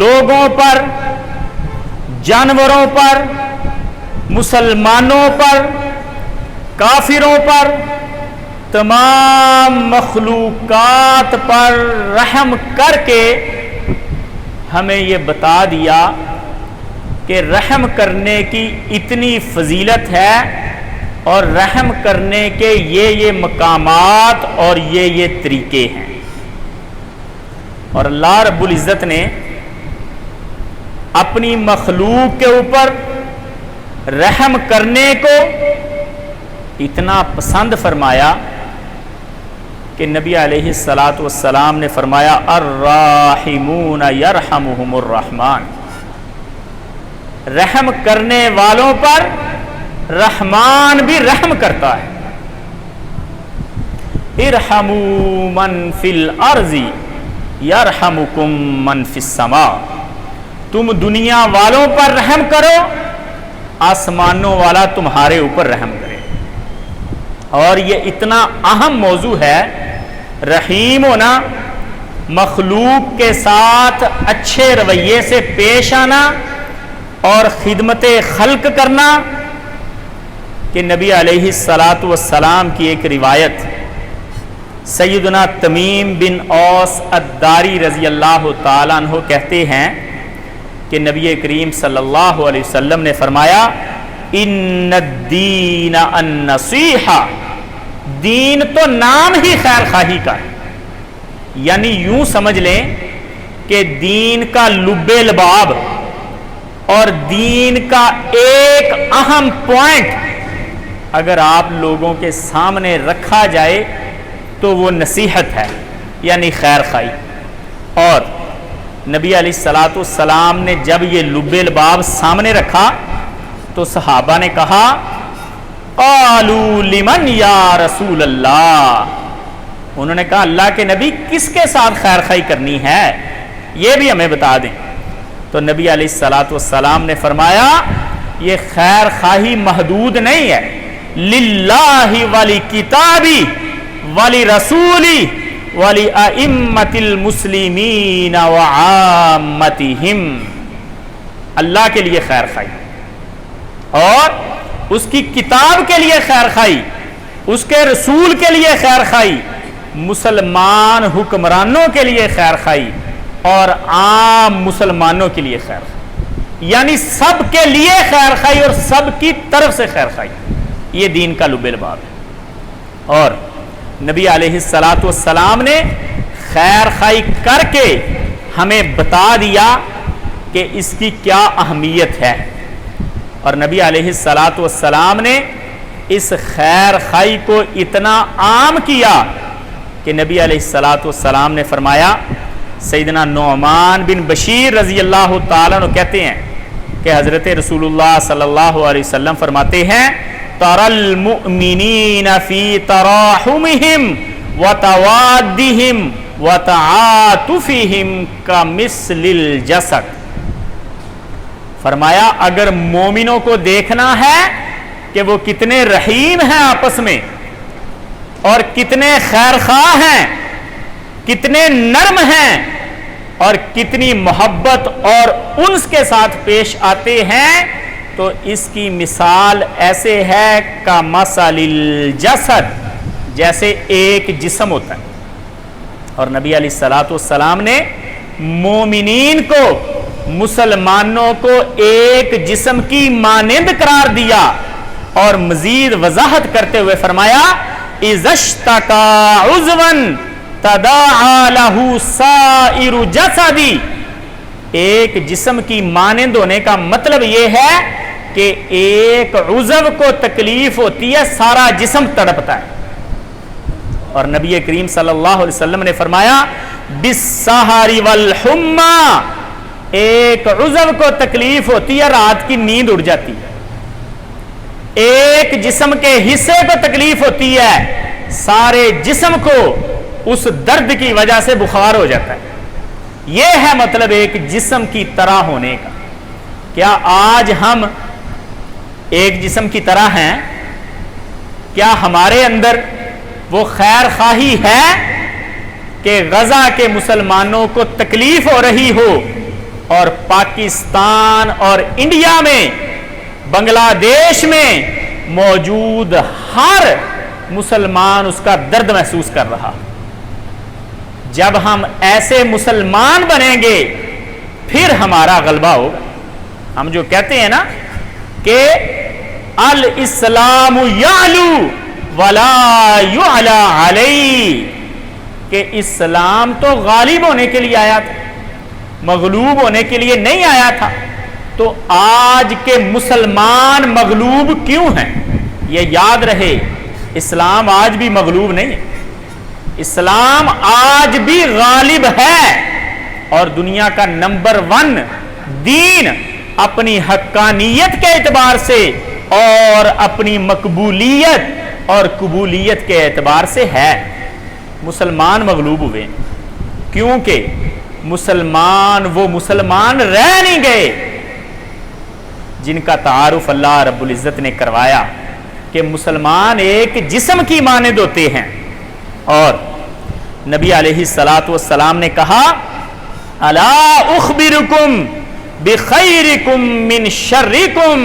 لوگوں پر، جانوروں پر، مسلمانوں پر، کافروں پر، تمام مخلوقات پر رحم کر کے ہمیں یہ بتا دیا کہ رحم کرنے کی اتنی فضیلت ہے اور رحم کرنے کے یہ مقامات اور یہ طریقے ہیں۔ اور اللہ رب العزت نے اپنی مخلوق کے اوپر رحم کرنے کو اتنا پسند فرمایا کہ نبی علیہ الصلاۃ والسلام نے فرمایا الراحمون یرحمہم الرحمن، رحم کرنے والوں پر رحمان بھی رحم کرتا ہے۔ ارحموا من فی الارض یرحمکم من فی السماء، تم دنیا والوں پر رحم کرو، آسمانوں والا تمہارے اوپر رحم کرے۔ اور یہ اتنا اہم موضوع ہے، رحیم ہونا، مخلوق کے ساتھ اچھے رویے سے پیش آنا اور خدمت خلق کرنا، کہ نبی علیہ الصلاۃ والسلام کی ایک روایت سیدنا تمیم بن اوس الداری رضی اللہ تعالیٰ عنہ کہتے ہیں کہ نبی کریم صلی اللہ علیہ وسلم نے فرمایا ان الدین النصیحہ، دین تو نام ہی خیر خواہی کا ہے، یعنی یوں سمجھ لیں کہ دین کا لب لباب اور دین کا ایک اہم پوائنٹ اگر آپ لوگوں کے سامنے رکھا جائے تو وہ نصیحت ہے، یعنی خیر خواہی۔ اور نبی علیہ الصلاۃ والسلام نے جب یہ لب لباب سامنے رکھا تو صحابہ نے کہا قالوا لمن یا رسول اللہ، انہوں نے کہا اللہ کے نبی کس کے ساتھ خیر خواہی کرنی ہے، یہ بھی ہمیں بتا دیں۔ تو نبی علیہ الصلاۃ والسلام نے فرمایا یہ خیر خواہی محدود نہیں ہے، للہ ولی کتابی ولی رسولی ولی ائمۃ المسلمین وعامتہم، اللہ کے لیے خیر خواہی اور اس کی کتاب کے لیے خیر خواہی، اس کے رسول کے لیے خیر خواہی، مسلمان حکمرانوں کے لیے خیر خواہی اور عام مسلمانوں کے لیے خیر خواہی، یعنی سب کے لیے خیر خواہی اور سب کی طرف سے خیر خواہی، یہ دین کا لب لباب ہے۔ اور نبی علیہ الصلاۃ والسلام نے خیر خواہی کر کے ہمیں بتا دیا کہ اس کی کیا اہمیت ہے، اور نبی علیہ الصلاۃ والسلام نے اس خیر خواہی کو اتنا عام کیا کہ نبی علیہ الصلاۃ والسلام نے فرمایا، سیدنا نعمان بن بشیر رضی اللہ تعالیٰ عنہ کہتے ہیں کہ حضرت رسول اللہ صلی اللہ علیہ وسلم فرماتے ہیں تَرَى الْمُؤْمِنِينَ فِي تَرَاحُمِهِمْ وَتَوَادِّهِمْ وَتَعَاطُفِهِمْ كَمِثْلِ الْجَسَدِ، فرمایا اگر مومنوں کو دیکھنا ہے کہ وہ کتنے رحیم ہیں آپس میں اور کتنے خیر خواہ ہیں، کتنے نرم ہیں اور کتنی محبت اور انس کے ساتھ پیش آتے ہیں، تو اس کی مثال ایسے ہے کمثل الجسد، جیسے ایک جسم ہوتا ہے۔ اور نبی علیہ الصلاۃ والسلام نے مومنین کو، مسلمانوں کو ایک جسم کی مانند قرار دیا اور مزید وضاحت کرتے ہوئے فرمایا اذا اشتکا عضوا تداعی لہ سائر جسدی، ایک جسم کی مانند ہونے کا مطلب یہ ہے کہ ایک عضو کو تکلیف ہوتی ہے سارا جسم تڑپتا ہے۔ اور نبی کریم صلی اللہ علیہ وسلم نے فرمایا بالسحر والحمى، ایک عضو کو تکلیف ہوتی ہے رات کی نیند اڑ جاتی ہے، ایک جسم کے حصے کو تکلیف ہوتی ہے سارے جسم کو اس درد کی وجہ سے بخار ہو جاتا ہے۔ یہ ہے مطلب ایک جسم کی طرح ہونے کا۔ کیا آج ہم ایک جسم کی طرح ہیں؟ کیا ہمارے اندر وہ خیر خواہی ہے کہ غزہ کے مسلمانوں کو تکلیف ہو رہی ہو اور پاکستان اور انڈیا میں، بنگلہ دیش میں موجود ہر مسلمان اس کا درد محسوس کر رہا۔ جب ہم ایسے مسلمان بنیں گے پھر ہمارا غلبہ ہوگا۔ ہم جو کہتے ہیں نا کہ الاسلام یعلو ولا یعلی علیہ، کہ اسلام تو غالب ہونے کے لیے آیا تھا، مغلوب ہونے کے لیے نہیں آیا تھا۔ تو آج کے مسلمان مغلوب کیوں ہیں؟ یہ یاد رہے، اسلام آج بھی مغلوب نہیں ہے، اسلام آج بھی غالب ہے، اور دنیا کا نمبر 1 دین اپنی حقانیت کے اعتبار سے اور اپنی مقبولیت اور قبولیت کے اعتبار سے ہے۔ مسلمان مغلوب ہوئے کیونکہ وہ مسلمان رہ نہیں گئے جن کا تعارف اللہ رب العزت نے کروایا کہ مسلمان ایک جسم کی مانند ہوتے ہیں۔ اور نبی علیہ الصلوۃ والسلام نے کہا الا اخبرکم بخیرکم من شرکم،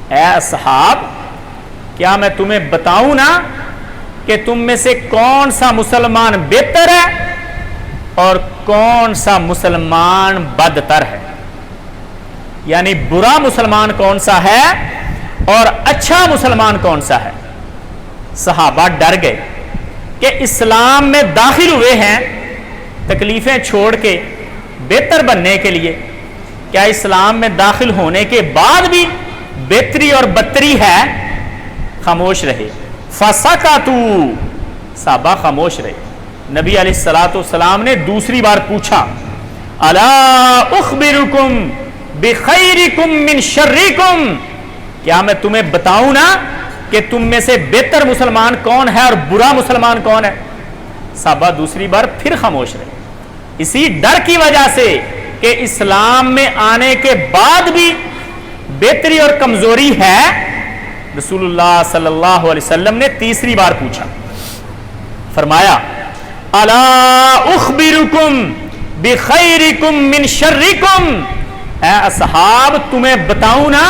اے اصحاب کیا میں تمہیں بتاؤں نا کہ تم میں سے کون سا مسلمان بہتر ہے اور کون سا مسلمان بدتر ہے، یعنی برا مسلمان کون سا ہے اور اچھا مسلمان کون سا ہے۔ صحابہ ڈر گئے کہ اسلام میں داخل ہوئے ہیں تکلیفیں چھوڑ کے بہتر بننے کے لیے، کیا اسلام میں داخل ہونے کے بعد بھی بہتری اور بدتری ہے؟ خاموش رہے۔ فسکتوا، صحابہ خاموش رہے۔ نبی علیہ الصلوۃ والسلام نے دوسری بار پوچھا الا اخبرکم بخیرکم من شرکم، کیا میں تمہیں بتاؤں نا کہ تم میں سے بہتر مسلمان کون ہے اور برا مسلمان کون ہے؟ صحابہ دوسری بار پھر خاموش رہے، اسی ڈر کی وجہ سے کہ اسلام میں آنے کے بعد بھی بہتری اور کمزوری ہے۔ رسول اللہ صلی اللہ علیہ وسلم نے تیسری بار پوچھا، فرمایا الا اخبرکم بخیرکم من شرکم، اے اصحاب تمہیں بتاؤں نا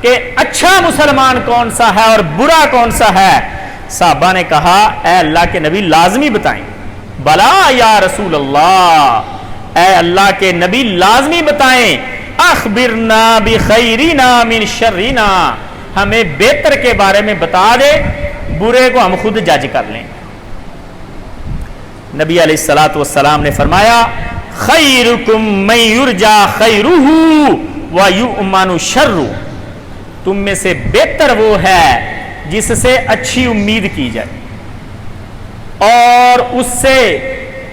کہ اچھا مسلمان کون سا ہے اور برا کون سا ہے؟ صحابہ نے کہا اے اللہ کے نبی لازمی بتائیں۔ بلا یا رسول اللہ، اے اللہ کے نبی لازمی بتائیں۔ اخبرنا بخیرنا من شرنا، ہمیں بہتر کے بارے میں بتا دے، برے کو ہم خود جج کر لیں۔ نبی علیہ الصلوۃ والسلام نے فرمایا خیرکم من یرجا خیرہ ویؤمن شرہ، تم میں سے بہتر وہ ہے جس سے اچھی امید کی جائے اور اس سے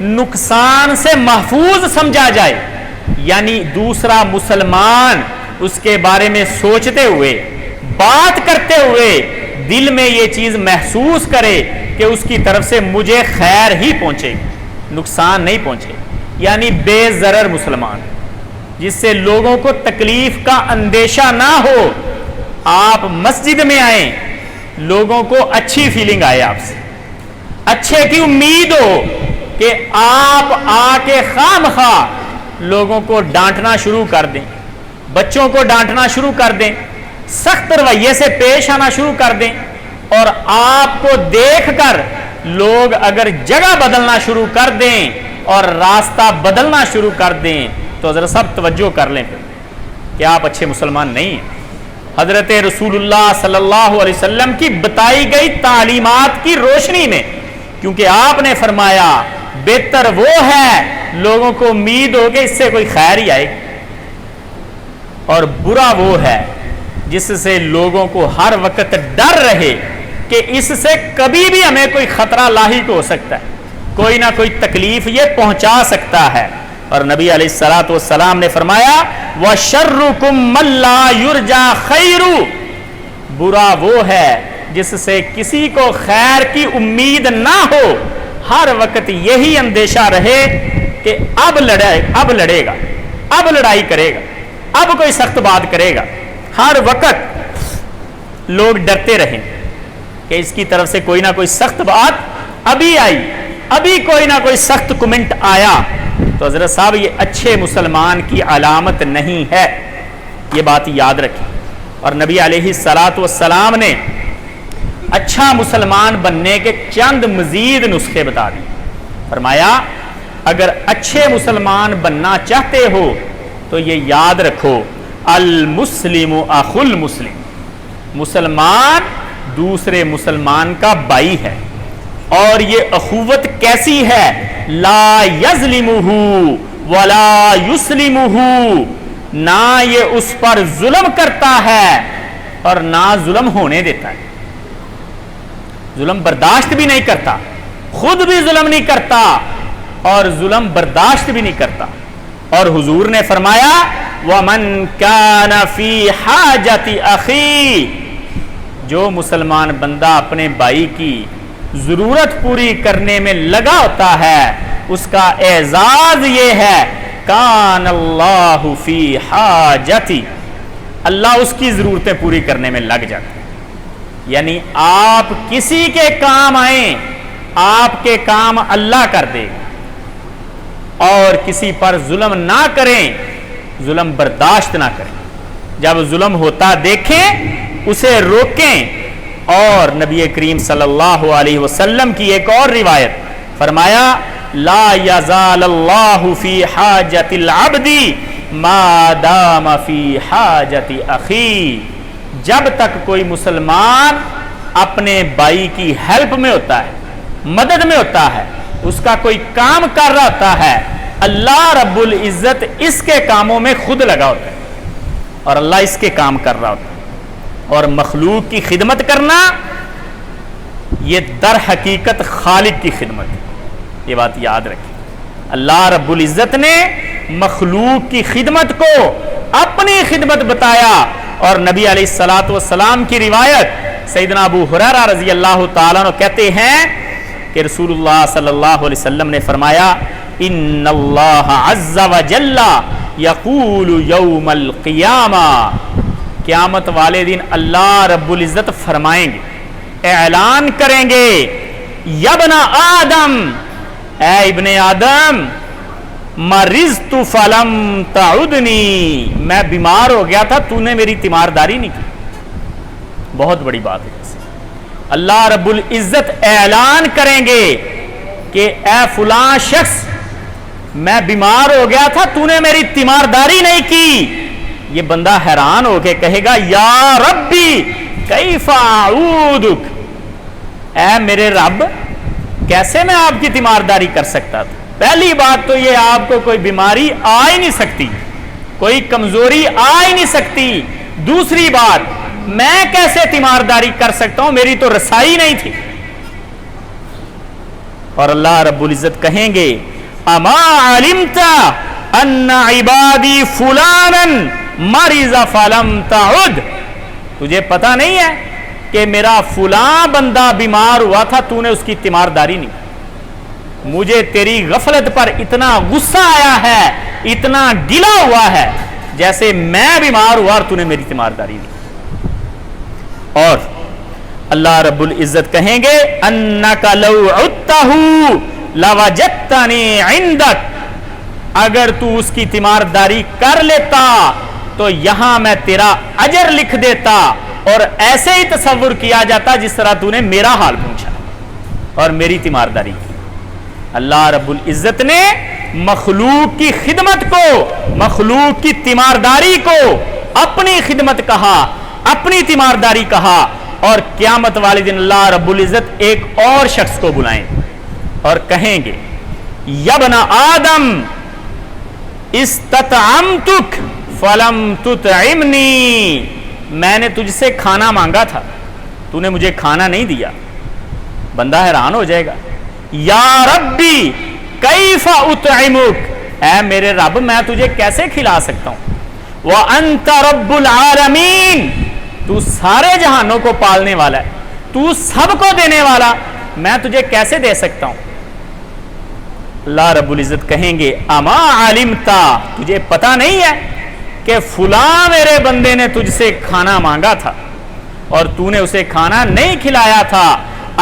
نقصان سے محفوظ سمجھا جائے، یعنی دوسرا مسلمان اس کے بارے میں سوچتے ہوئے، بات کرتے ہوئے دل میں یہ چیز محسوس کرے کہ اس کی طرف سے مجھے خیر ہی پہنچے، نقصان نہیں پہنچے، یعنی بے ضرر مسلمان جس سے لوگوں کو تکلیف کا اندیشہ نہ ہو۔ آپ مسجد میں آئیں، لوگوں کو اچھی فیلنگ آئے، آپ سے اچھے کی امید ہو کہ آپ آ کے خواہ مخواہ لوگوں کو ڈانٹنا شروع کر دیں، بچوں کو ڈانٹنا شروع کر دیں، سخت رویے سے پیش آنا شروع کر دیں، اور آپ کو دیکھ کر لوگ اگر جگہ بدلنا شروع کر دیں اور راستہ بدلنا شروع کر دیں تو ذرا سب توجہ کر لیں پھر کہ آپ اچھے مسلمان نہیں ہیں۔ حضرت رسول اللہ صلی اللہ علیہ وسلم کی بتائی گئی تعلیمات کی روشنی میں، کیونکہ آپ نے فرمایا بہتر وہ ہے لوگوں کو امید ہو کہ اس سے کوئی خیر ہی آئے گی، اور برا وہ ہے جس سے لوگوں کو ہر وقت ڈر رہے کہ اس سے کبھی بھی ہمیں کوئی خطرہ لاحق ہو سکتا ہے، کوئی نہ کوئی تکلیف یہ پہنچا سکتا ہے۔ اور نبی علیہ الصلوۃ والسلام نے فرمایا وَشَرُّكُمْ مَن لَّا يُرْجَى خَيْرُ، برا وہ ہے جس سے کسی کو خیر کی امید نہ ہو، ہر وقت یہی اندیشہ رہے کہ اب لڑے گا، اب لڑائی کرے گا، اب کوئی سخت بات کرے گا، ہر وقت لوگ ڈرتے رہیں کہ اس کی طرف سے کوئی نہ کوئی سخت بات ابھی آئی، ابھی کوئی نہ کوئی سخت کمنٹ آیا، تو حضرت صاحب یہ اچھے مسلمان کی علامت نہیں ہے، یہ بات یاد رکھیں۔ اور نبی علیہ الصلوۃ والسلام نے اچھا مسلمان بننے کے چند مزید نسخے بتا دیے۔ فرمایا اگر اچھے مسلمان بننا چاہتے ہو تو یہ یاد رکھو، المسلم اخو المسلم، مسلمان دوسرے مسلمان کا بھائی ہے، اور یہ اخوت کیسی ہے؟ لا یظلمہ ولا یسلمہ، نہ یہ اس پر ظلم کرتا ہے اور نہ ظلم ہونے دیتا ہے، ظلم برداشت بھی نہیں کرتا، خود بھی ظلم نہیں کرتا اور ظلم برداشت بھی نہیں کرتا۔ اور حضور نے فرمایا وَمَنْ كَانَ فِي حَاجَةِ أَخِيهِ، جو مسلمان بندہ اپنے بھائی کی ضرورت پوری کرنے میں لگا ہوتا ہے، اس کا اعزاز یہ ہے کان اللہ فی حاجتی، اللہ اس کی ضرورتیں پوری کرنے میں لگ جاتا ہے۔ یعنی آپ کسی کے کام آئیں، آپ کے کام اللہ کر دے گا، اور کسی پر ظلم نہ کریں، ظلم برداشت نہ کریں، جب ظلم ہوتا دیکھیں اسے روکیں۔ اور نبی کریم صلی اللہ علیہ وسلم کی ایک اور روایت فرمایا لا یزال اللہ فی حاجت العبد ما دام فی حاجت اخی، جب تک کوئی مسلمان اپنے بھائی کی ہیلپ میں ہوتا ہے، مدد میں ہوتا ہے، اس کا کوئی کام کر رہا ہوتا ہے، اللہ رب العزت اس کے کاموں میں خود لگا ہوتا ہے اور اللہ اس کے کام کر رہا ہوتا ہے۔ اور مخلوق کی خدمت کرنا یہ در حقیقت خالق کی خدمت ہے، یہ بات یاد رکھیں۔ اللہ رب العزت نے مخلوق کی خدمت کو اپنی خدمت بتایا، اور نبی علیہ الصلوۃ والسلام کی روایت سیدنا ابو ہریرہ رضی اللہ تعالیٰ عنہ کہتے ہیں کہ رسول اللہ صلی اللہ علیہ وسلم نے فرمایا ان اللہ عز وجل یقول یوم القیامہ، قیامت والے دن اللہ رب العزت فرمائیں گے، اعلان کریں گے یا ابن آدم، اے ابن آدم، مرضت فلم تعدنی، میں بیمار ہو گیا تھا تو نے میری تیمارداری نہیں کی۔ بہت بڑی بات ہے، اللہ رب العزت اعلان کریں گے کہ اے فلاں شخص میں بیمار ہو گیا تھا تو نے میری تیمارداری نہیں کی۔ یہ بندہ حیران ہو کے کہے گا یا ربی کیف اعودک، اے میرے رب کیسے میں آپ کی تیمارداری کر سکتا تھا؟ پہلی بات تو یہ آپ کو کوئی بیماری آ ہی نہیں سکتی، کوئی کمزوری آ ہی نہیں سکتی۔ دوسری بات میں کیسے تیمارداری کر سکتا ہوں، میری تو رسائی نہیں تھی۔ اور اللہ رب العزت کہیں گے اما علمت ان عبادی فلانا مرض فلم تعد، تجھے پتہ نہیں ہے کہ میرا فلاں بندہ بیمار ہوا تھا تو نے اس کی تیمارداری نہیں۔ مجھے تیری غفلت پر اتنا غصہ آیا ہے، اتنا گلا ہوا ہے جیسے میں بیمار ہوا اور تو نے میری تیمارداری نہیں۔ اور اللہ رب العزت کہیں گے انک لو عدتہ لوجدتنی عندک، اگر تو اس کی تیمارداری کر لیتا تو یہاں میں تیرا اجر لکھ دیتا، اور ایسے ہی تصور کیا جاتا جس طرح تو نے میرا حال پوچھا اور میری تیمارداری کی۔ اللہ رب العزت نے مخلوق کی خدمت کو، مخلوق کی تیمارداری کو اپنی خدمت کہا، اپنی تیمارداری کہا، اور قیامت والے دن اللہ رب العزت ایک اور شخص کو بلائیں اور کہیں گے یا ابن آدم استطعمتک فلم تطعمنی، میں نے تجھ سے کھانا مانگا تھا تو نے مجھے کھانا نہیں دیا۔ بندہ حیران ہو جائے گا یا ربی کیف اطعمک، اے میرے رب میں تجھے کیسے کھلا سکتا ہوں، وانت رب العالمین، تو سارے جہانوں کو پالنے والا ہے، تو سب کو دینے والا، میں تجھے کیسے دے سکتا ہوں؟ اللہ رب العزت کہیں گے اما علمتا، تجھے پتہ نہیں ہے کہ فلاں میرے بندے نے تجھ سے کھانا مانگا تھا اور تو نے اسے کھانا نہیں کھلایا تھا،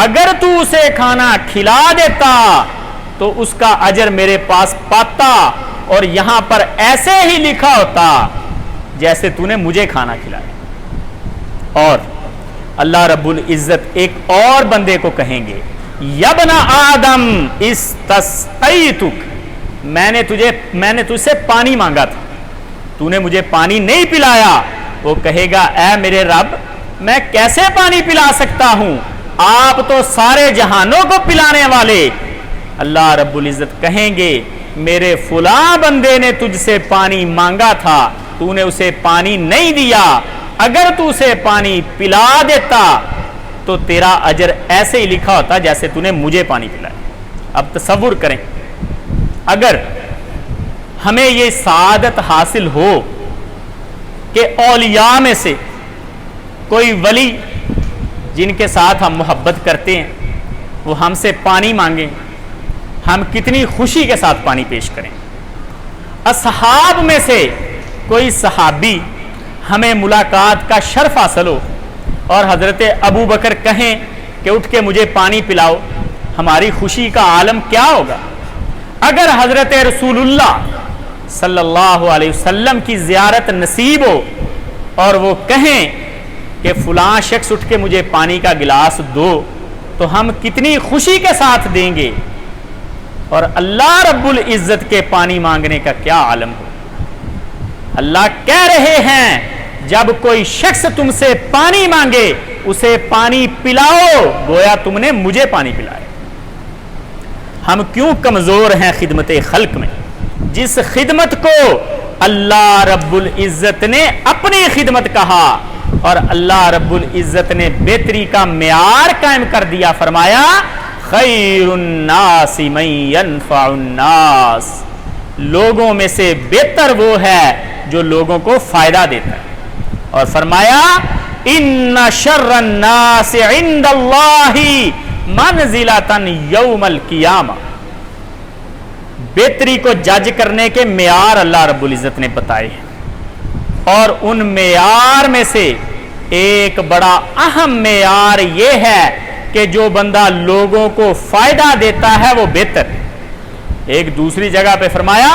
اگر تو اسے کھانا کھلا دیتا تو اس کا اجر میرے پاس پاتا اور یہاں پر ایسے ہی لکھا ہوتا جیسے تو نے مجھے کھانا کھلایا۔ اور اللہ رب العزت ایک اور بندے کو کہیں گے، یبن آدم استسقیتک، میں نے تجھ سے پانی مانگا تھا، تو نے مجھے پانی نہیں پلایا۔ وہ کہے گا اے میرے رب میں کیسے پانی پلا سکتا ہوں، آپ تو سارے جہانوں کو پلانے والے۔ اللہ رب العزت کہیں گے میرے فلاں بندے نے تجھ سے پانی مانگا تھا، تو نے اسے پانی نہیں دیا، اگر تو اسے پانی پلا دیتا تو تیرا اجر ایسے ہی لکھا ہوتا جیسے تو نے مجھے پانی پلایا۔ اب تصور کریں اگر ہمیں یہ سعادت حاصل ہو کہ اولیاء میں سے کوئی ولی جن کے ساتھ ہم محبت کرتے ہیں وہ ہم سے پانی مانگیں، ہم کتنی خوشی کے ساتھ پانی پیش کریں۔ اصحاب میں سے کوئی صحابی ہمیں ملاقات کا شرف حاصل ہو اور حضرت ابو بکر کہیں کہ اٹھ کے مجھے پانی پلاؤ، ہماری خوشی کا عالم کیا ہوگا۔ اگر حضرت رسول اللہ صلی اللہ علیہ وسلم کی زیارت نصیب ہو اور وہ کہیں کہ فلاں شخص اٹھ کے مجھے پانی کا گلاس دو تو ہم کتنی خوشی کے ساتھ دیں گے، اور اللہ رب العزت کے پانی مانگنے کا کیا عالم ہو۔ اللہ کہہ رہے ہیں جب کوئی شخص تم سے پانی مانگے اسے پانی پلاؤ گویا تم نے مجھے پانی پلایا۔ ہم کیوں کمزور ہیں خدمت خلق میں، جس خدمت کو اللہ رب العزت نے اپنی خدمت کہا اور اللہ رب العزت نے بہتری کا معیار قائم کر دیا، فرمایا خیر الناس من ينفع الناس، لوگوں میں سے بہتر وہ ہے جو لوگوں کو فائدہ دیتا ہے، اور فرمایا ان شر الناس عند اللہ منزلۃ یوم القیامہ۔ بہتری کو جج کرنے کے معیار اللہ رب العزت نے بتائے ہیں، اور ان معیار میں سے ایک بڑا اہم معیار یہ ہے کہ جو بندہ لوگوں کو فائدہ دیتا ہے وہ بہتر ہے۔ ایک دوسری جگہ پہ فرمایا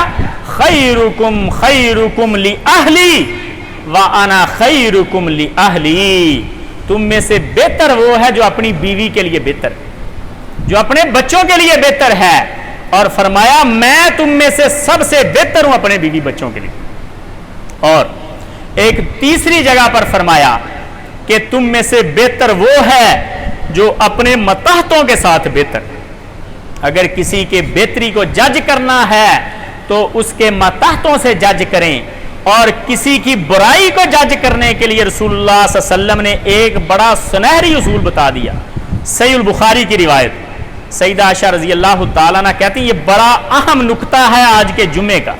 خیرکم خیرکم لأہلی وَأَنَا خَيْرُكُمْ لِأَهْلِي، تم میں سے بہتر وہ ہے جو اپنی بیوی کے لیے بہتر ہے، جو اپنے بچوں کے لیے بہتر ہے، اور فرمایا میں تم میں سے سب سے بہتر ہوں اپنے بیوی بچوں کے لیے۔ اور ایک تیسری جگہ پر فرمایا کہ تم میں سے بہتر وہ ہے جو اپنے متحتوں کے ساتھ بہتر ہے۔ اگر کسی کے بہتری کو جج کرنا ہے تو اس کے متحتوں سے جج کریں، اور کسی کی برائی کو جج کرنے کے لیے رسول اللہ صلی اللہ علیہ وسلم نے ایک بڑا سنہری اصول بتا دیا۔ صحیح البخاری کی روایت سیدہ عائشہ رضی اللہ تعالیٰ عنہ کہتی ہیں یہ بڑا اہم نقطہ ہے آج کے جمعے کا،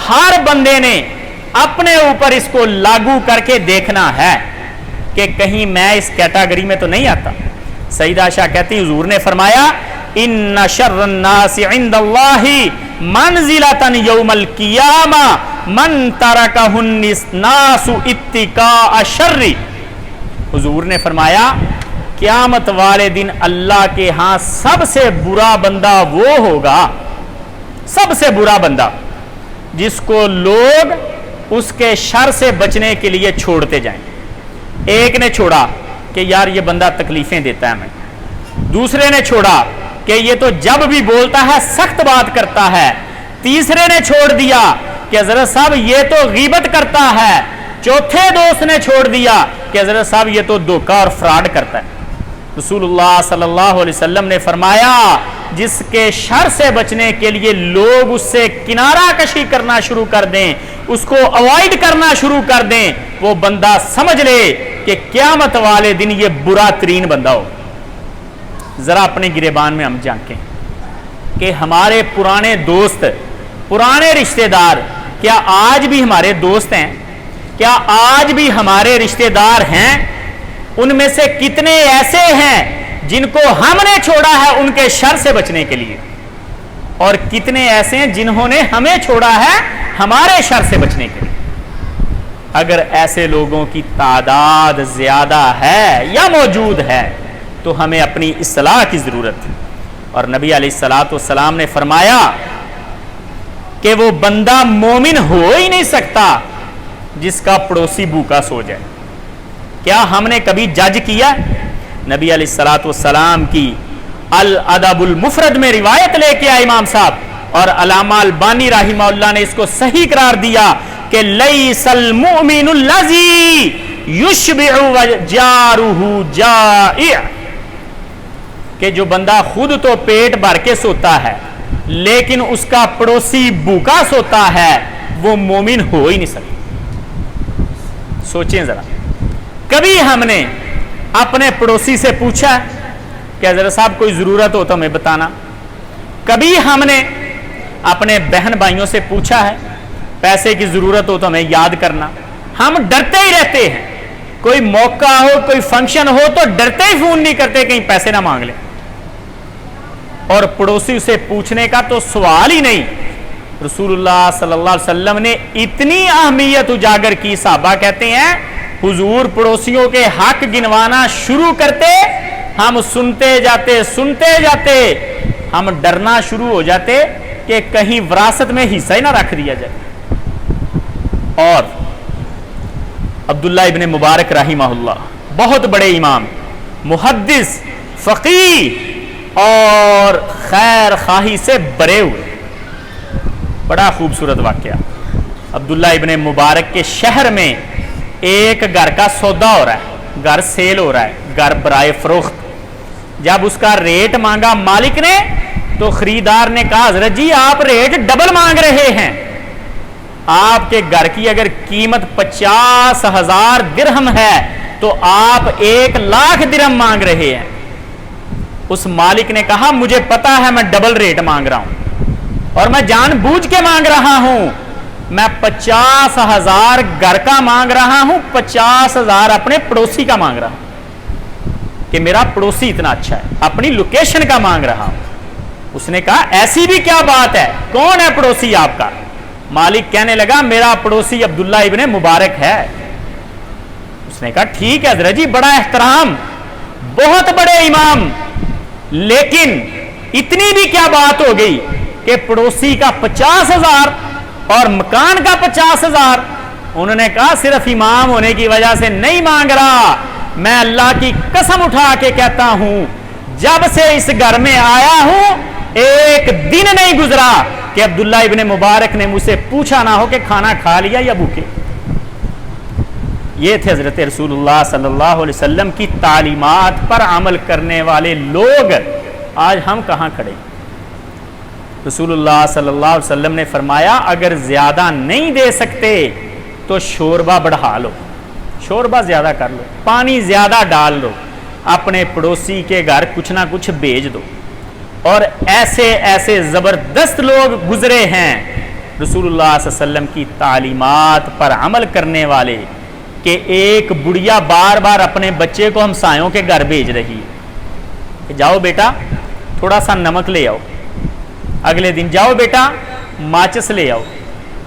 ہر بندے نے اپنے اوپر اس کو لاگو کر کے دیکھنا ہے کہ کہیں میں اس کیٹاگری میں تو نہیں آتا۔ سیدہ عائشہ کہتی ہیں حضور نے فرمایا ان شر الناس عند اللہ منزلۃ یوم القیامہ من ترکہ الناس اتقاء الشر، حضور نے فرمایا قیامت والے دن اللہ کے ہاں سب سے برا بندہ وہ ہوگا، سب سے برا بندہ جس کو لوگ اس کے شر سے بچنے کے لیے چھوڑتے جائیں۔ ایک نے چھوڑا کہ یار یہ بندہ تکلیفیں دیتا ہے ہمیں، دوسرے نے چھوڑا کہ یہ تو جب بھی بولتا ہے سخت بات کرتا ہے، تیسرے نے چھوڑ دیا کہ حضرت صاحب یہ تو غیبت کرتا ہے، چوتھے دوست نے چھوڑ دیا کہ حضرت صاحب یہ تو دھوکہ اور فراڈ کرتا ہے۔ رسول اللہ صلی اللہ علیہ وسلم نے فرمایا جس کے شر سے بچنے کے لیے لوگ اس سے کنارہ کشی کرنا شروع کر دیں، اس کو اوائڈ کرنا شروع کر دیں، وہ بندہ سمجھ لے کہ قیامت والے دن یہ برا ترین بندہ ہو۔ ذرا اپنے گریبان میں ہم جھانکیں کہ ہمارے پرانے دوست، پرانے رشتہ دار کیا آج بھی ہمارے دوست ہیں؟ کیا آج بھی ہمارے رشتہ دار ہیں؟ ان میں سے کتنے ایسے ہیں جن کو ہم نے چھوڑا ہے ان کے شر سے بچنے کے لیے، اور کتنے ایسے ہیں جنہوں نے ہمیں چھوڑا ہے ہمارے شر سے بچنے کے لیے؟ اگر ایسے لوگوں کی تعداد زیادہ ہے یا موجود ہے تو ہمیں اپنی اصلاح کی ضرورت ہے۔ اور نبی علیہ الصلوۃ والسلام نے فرمایا کہ وہ بندہ مومن ہو ہی نہیں سکتا جس کا پڑوسی بھوکا سو جائے۔ کیا ہم نے کبھی جج کیا؟ نبی علیہ الصلوۃ والسلام کی الادب المفرد میں روایت لے کے آئے امام صاحب، اور علامہ البانی رحمہ اللہ نے اس کو صحیح قرار دیا کہ لیس المؤمن الذی یشبع وجارہ جائع، کہ جو بندہ خود تو پیٹ بھر کے سوتا ہے لیکن اس کا پڑوسی بھوکا سوتا ہے، وہ مومن ہو ہی نہیں سکتا۔ سوچیں ذرا، کبھی ہم نے اپنے پڑوسی سے پوچھا کہ حضرت صاحب کوئی ضرورت ہو تو ہمیں بتانا؟ کبھی ہم نے اپنے بہن بھائیوں سے پوچھا ہے پیسے کی ضرورت ہو تو ہمیں یاد کرنا؟ ہم ڈرتے ہی رہتے ہیں، کوئی موقع ہو کوئی فنکشن ہو تو ڈرتے ہی فون نہیں کرتے کہیں پیسے نہ مانگ لیں، اور پڑوسی سے پوچھنے کا تو سوال ہی نہیں۔ رسول اللہ صلی اللہ علیہ وسلم نے اتنی اہمیت اجاگر کی، صحابہ کہتے ہیں حضور پڑوسیوں کے حق گنوانا شروع کرتے، ہم سنتے جاتے ہم ڈرنا شروع ہو جاتے کہ کہیں وراثت میں حصہ ہی نہ رکھ دیا جائے۔ اور عبداللہ ابن مبارک رحمہ اللہ بہت بڑے امام، محدث، فقیہ اور خیر خواہی سے بھرے ہوئے، بڑا خوبصورت واقعہ۔ عبداللہ ابن مبارک کے شہر میں ایک گھر کا سودا ہو رہا ہے، گھر سیل ہو رہا ہے، گھر برائے فروخت۔ جب اس کا ریٹ مانگا مالک نے تو خریدار نے کہا حضرت جی آپ ریٹ ڈبل مانگ رہے ہیں، آپ کے گھر کی اگر قیمت 50,000 درہم ہے تو آپ 1,00,000 درہم مانگ رہے ہیں۔ اس مالک نے کہا مجھے پتا ہے میں ڈبل ریٹ مانگ رہا ہوں اور میں جان بوجھ کے مانگ رہا ہوں، میں 50,000 گھر کا مانگ رہا ہوں، 50,000 اپنے پڑوسی کا مانگ رہا ہوں کہ میرا پڑوسی اتنا اچھا ہے، اپنی لوکیشن کا مانگ رہا ہوں۔ اس نے کہا ایسی بھی کیا بات ہے، کون ہے پڑوسی آپ کا؟ مالک کہنے لگا میرا پڑوسی عبداللہ ابن مبارک ہے۔ اس نے کہا ٹھیک ہے حضرت جی، بڑا احترام، بہت بڑے امام، لیکن اتنی بھی کیا بات ہو گئی کہ پڑوسی کا 50,000 اور مکان کا 50,000؟ انہوں نے کہا صرف امام ہونے کی وجہ سے نہیں مانگ رہا، میں اللہ کی قسم اٹھا کے کہتا ہوں جب سے اس گھر میں آیا ہوں ایک دن نہیں گزرا کہ عبداللہ ابن مبارک نے مجھ سے پوچھا نہ ہو کہ کھانا کھا لیا یا بھوکے۔ یہ تھے حضرت رسول اللہ صلی اللہ علیہ وسلم کی تعلیمات پر عمل کرنے والے لوگ۔ آج ہم کہاں کھڑے؟ رسول اللہ صلی اللہ علیہ وسلم نے فرمایا اگر زیادہ نہیں دے سکتے تو شوربہ بڑھا لو، شوربہ زیادہ کر لو، پانی زیادہ ڈال لو، اپنے پڑوسی کے گھر کچھ نہ کچھ بھیج دو۔ اور ایسے ایسے زبردست لوگ گزرے ہیں رسول اللہ صلی اللہ علیہ وسلم کی تعلیمات پر عمل کرنے والے کہ ایک بڑھیا بار بار اپنے بچے کو ہمسایوں کے گھر بھیج رہی کہ جاؤ بیٹا تھوڑا سا نمک لے آؤ، اگلے دن جاؤ بیٹا ماچس لے آؤ۔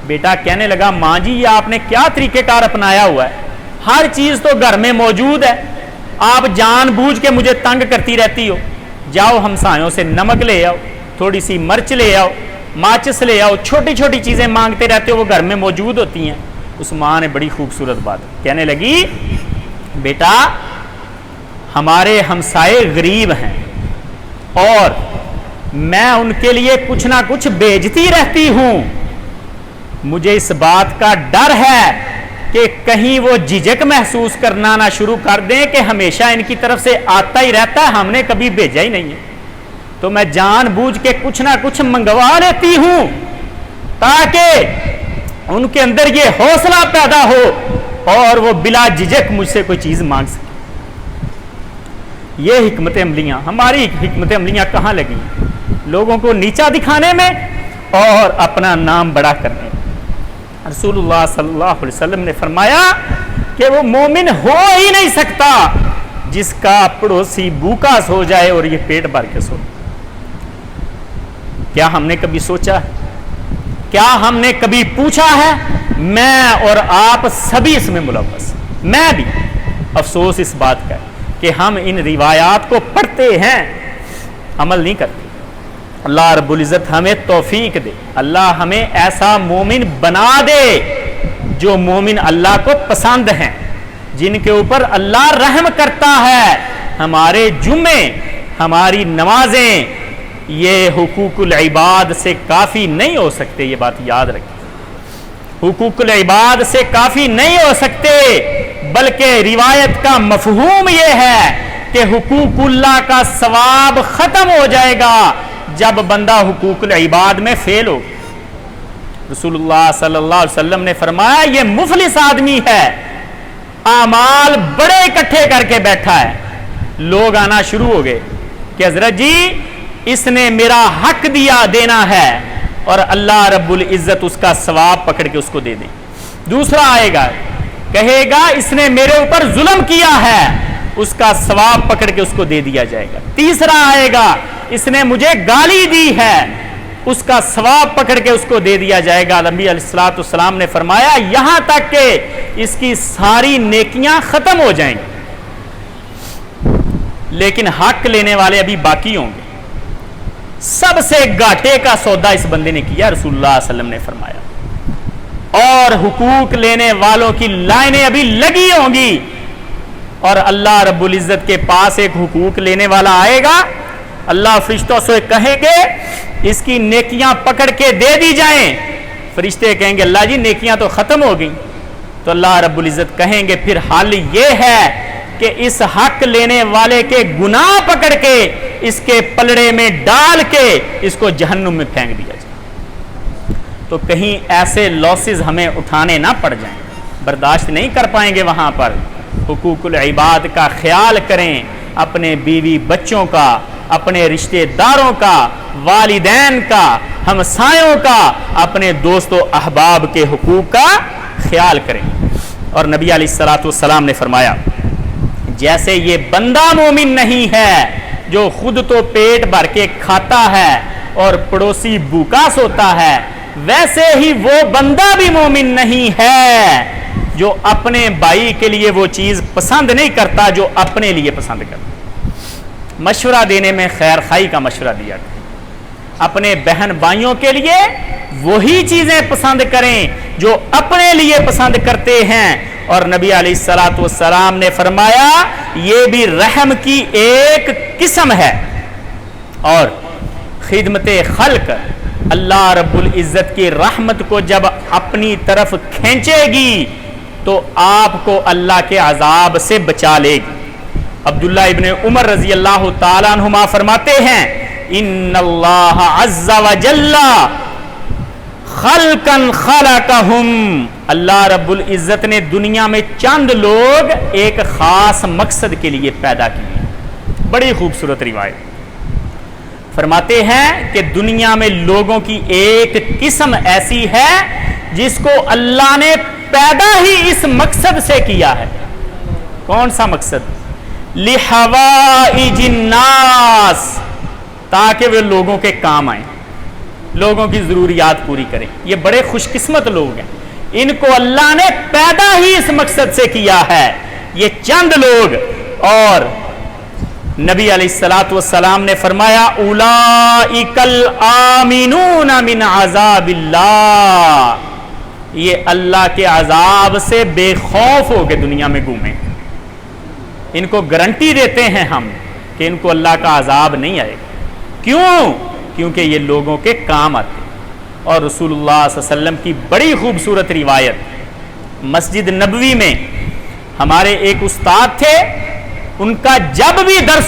بیٹا کہنے لگا ماں جی یہ آپ نے کیا طریقہ کار اپنایا ہوا ہے، ہر چیز تو گھر میں موجود ہے، آپ جان بوجھ کے مجھے تنگ کرتی رہتی ہو، جاؤ ہمسایوں سے نمک لے آؤ، تھوڑی سی مرچ لے آؤ، ماچس لے آؤ، چھوٹی چھوٹی چیزیں مانگتے رہتے ہو وہ گھر میں موجود ہوتی ہیں۔ اس ماں نے بڑی خوبصورت بات کہنے لگی بیٹا ہمارے ہمسائے غریب ہیں اور میں ان کے لیے کچھ نہ کچھ بھیجتی رہتی ہوں، مجھے اس بات کا ڈر ہے کہ کہیں وہ جھجک محسوس کرنا نہ شروع کر دیں کہ ہمیشہ ان کی طرف سے آتا ہی رہتا ہے، ہم نے کبھی بھیجا ہی نہیں ہے، تو میں جان بوجھ کے کچھ نہ کچھ منگوا لیتی ہوں تاکہ ان کے اندر یہ حوصلہ پیدا ہو اور وہ بلا جھجک مجھ سے کوئی چیز مانگ سکے۔ یہ حکمت عملیاں، ہماری حکمت عملیاں کہاں لگی؟ لوگوں کو نیچا دکھانے میں اور اپنا نام بڑا کرنے میں۔ رسول اللہ صلی اللہ علیہ وسلم نے فرمایا کہ وہ مومن ہو ہی نہیں سکتا جس کا پڑوسی بھوکا سو جائے اور یہ پیٹ بھر کے سو۔ کیا ہم نے کبھی سوچا ہے؟ کیا ہم نے کبھی پوچھا ہے؟ میں اور آپ سبھی اس میں ملوث، میں بھی۔ افسوس اس بات کا کہ ہم ان روایات کو پڑھتے ہیں، عمل نہیں کرتے۔ اللہ رب العزت ہمیں توفیق دے، اللہ ہمیں ایسا مومن بنا دے جو مومن اللہ کو پسند ہیں، جن کے اوپر اللہ رحم کرتا ہے۔ ہمارے جمعے، ہماری نمازیں یہ حقوق العباد سے کافی نہیں ہو سکتے، یہ بات یاد رکھیں، حقوق العباد سے کافی نہیں ہو سکتے، بلکہ روایت کا مفہوم یہ ہے کہ حقوق اللہ کا ثواب ختم ہو جائے گا جب بندہ حقوق العباد میں فیل ہو۔ رسول اللہ صلی اللہ علیہ وسلم نے فرمایا یہ مفلس آدمی ہے، اعمال بڑے اکٹھے کر کے بیٹھا ہے۔ لوگ آنا شروع ہو گئے کہ حضرت جی اس نے میرا حق دینا ہے، اور اللہ رب العزت اس کا ثواب پکڑ کے اس کو دے دیں۔ دوسرا آئے گا کہے گا اس نے میرے اوپر ظلم کیا ہے، اس کا ثواب پکڑ کے اس کو دے دیا جائے گا۔ تیسرا آئے گا اس نے مجھے گالی دی ہے، اس کا ثواب پکڑ کے اس کو دے دیا جائے گا۔ نبی علیہ الصلوۃ والسلام نے فرمایا یہاں تک کہ اس کی ساری نیکیاں ختم ہو جائیں گی، لیکن حق لینے والے ابھی باقی ہوں گے۔ سب سے گھاٹے کا سودا اس بندے نے کیا، رسول اللہ صلی اللہ علیہ وسلم نے فرمایا، اور حقوق لینے والوں کی لائنیں ابھی لگی ہوں گی، اور اللہ رب العزت کے پاس ایک حقوق لینے والا آئے گا، اللہ فرشتوں سے کہیں گے اس کی نیکیاں پکڑ کے دے دی جائیں۔ فرشتے کہیں گے اللہ جی نیکیاں تو ختم ہو گئیں، تو اللہ رب العزت کہیں گے پھر حال یہ ہے کہ اس حق لینے والے کے گناہ پکڑ کے اس کے پلڑے میں ڈال کے اس کو جہنم میں پھینک دیا جائے۔ تو کہیں ایسے لاسز ہمیں اٹھانے نہ پڑ جائیں، برداشت نہیں کر پائیں گے وہاں پر۔ حقوق العباد کا خیال کریں، اپنے بیوی بچوں کا، اپنے رشتہ داروں کا، والدین کا، ہمسایوں کا، اپنے دوست و احباب کے حقوق کا خیال کریں۔ اور نبی علیہ الصلوۃ والسلام نے فرمایا جیسے یہ بندہ مومن نہیں ہے جو خود تو پیٹ بھر کے کھاتا ہے اور پڑوسی بھوکا سوتا ہے، ویسے ہی وہ بندہ بھی مومن نہیں ہے جو اپنے بھائی کے لیے وہ چیز پسند نہیں کرتا جو اپنے لیے پسند کرتا۔ مشورہ دینے میں خیر خائی کا مشورہ دیا کریں، اپنے بہن بھائیوں کے لیے وہی چیزیں پسند کریں جو اپنے لیے پسند کرتے ہیں۔ اور نبی علیہ الصلوۃ والسلام نے فرمایا یہ بھی رحم کی ایک قسم ہے، اور خدمت خلق اللہ رب العزت کی رحمت کو جب اپنی طرف کھینچے گی تو آپ کو اللہ کے عذاب سے بچا لے گی۔ عبداللہ ابن عمر رضی اللہ تعالیٰ عنہما فرماتے ہیں ان اللہ عز وجل خلقن خلقہم، اللہ رب العزت نے دنیا میں چند لوگ ایک خاص مقصد کے لیے پیدا کیے۔ بڑی خوبصورت روایت فرماتے ہیں کہ دنیا میں لوگوں کی ایک قسم ایسی ہے جس کو اللہ نے پیدا ہی اس مقصد سے کیا ہے۔ کون سا مقصد؟ لِحَوَائِجِ النَّاسِ، تاکہ وہ لوگوں کے کام آئیں، لوگوں کی ضروریات پوری کریں۔ یہ بڑے خوش قسمت لوگ ہیں، ان کو اللہ نے پیدا ہی اس مقصد سے کیا ہے، یہ چند لوگ۔ اور نبی علیہ الصلوۃ والسلام نے فرمایا اولئک الآمنون من عذاب اللہ، یہ اللہ کے عذاب سے بے خوف ہو کے دنیا میں گھومیں، ان کو گارنٹی دیتے ہیں ہم کہ ان کو اللہ کا عذاب نہیں آئے گا۔ کیوں؟ کیونکہ یہ لوگوں کے کام آتے ہیں۔ اور رسول اللہ صلی اللہ علیہ وسلم کی بڑی خوبصورت روایت، مسجد نبوی میں ہمارے ایک استاد تھے، ان کا جب بھی درس